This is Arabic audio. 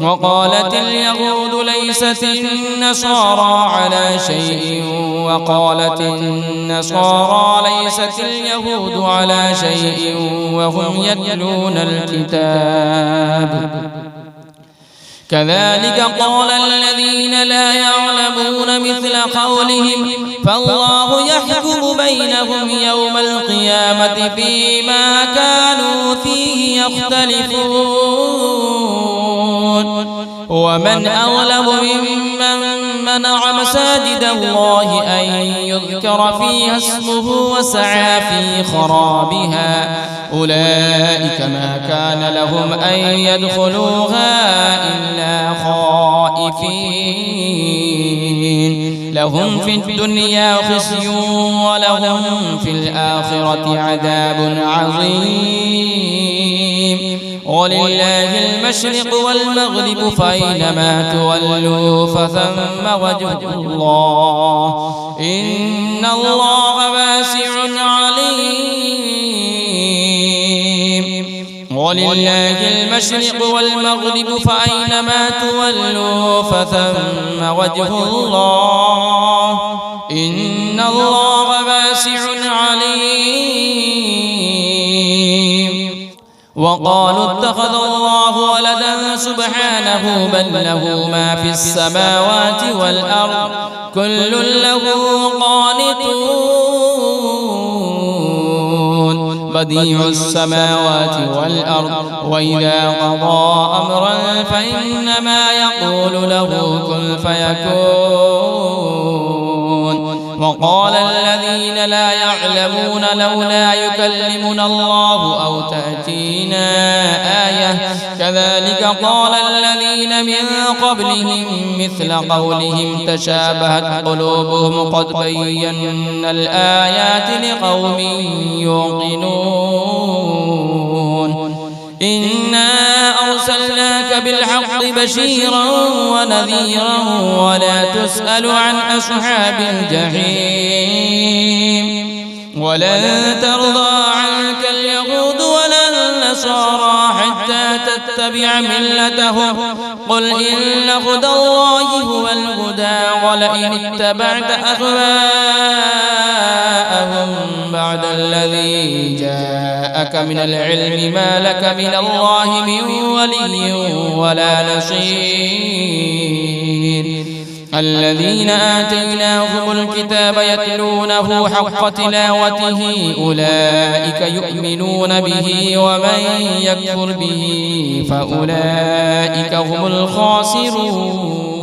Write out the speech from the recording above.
وقالت اليهود ليست النصارى على شيء وقالت النصارى ليست اليهود على شيء وهم يتلون الكتاب كذلك قال الذين لا يعلمون مثل قولهم فالله يحكم بينهم يوم القيامة فيما كانوا فيه يختلفون ومن أظلم ممن منع مساجد الله أن يذكر فيها اسمه وسعى في خرابها أولئك ما كان لهم أن يدخلوها إلا خائفين لهم في الدنيا خزي ولهم في الآخرة عذاب عظيم ولله المشرق والمغرب فأينما تولوا فثم وجه الله إن الله واسع عليم ولله المشرق والمغرب فأينما تولوا فثم وجه الله إن الله واسع عليم وقالوا اتخذ الله ولدا سبحانه بل له ما في السماوات والأرض كل له قانتون بديع السماوات والأرض وإذا قضى أمرا فإنما يقول له كن فيكون وقال الذين لا يعلمون لولا يكلمنا الله أو تأتينا آية كذلك قال الذين من قبلهم مثل قولهم تشابهت قلوبهم قد بينا الآيات لقوم يوقنون إنا أرسلناك بالحق بشيرا ونذيرا ولا تسأل عن أصحاب الجحيم ولن ترضى عنك اليهود ولا النصارى حتى تتبع ملتهم قل إن هدى الله هو الهدى ولئن اتبعت أهواءهم بعد الذي جاءك من العلم ما لك من الله من ولي ولا نصير الذين آتيناهم الكتاب يتلونه حق تلاوته أولئك يؤمنون به ومن يكفر به فأولئك هم الخاسرون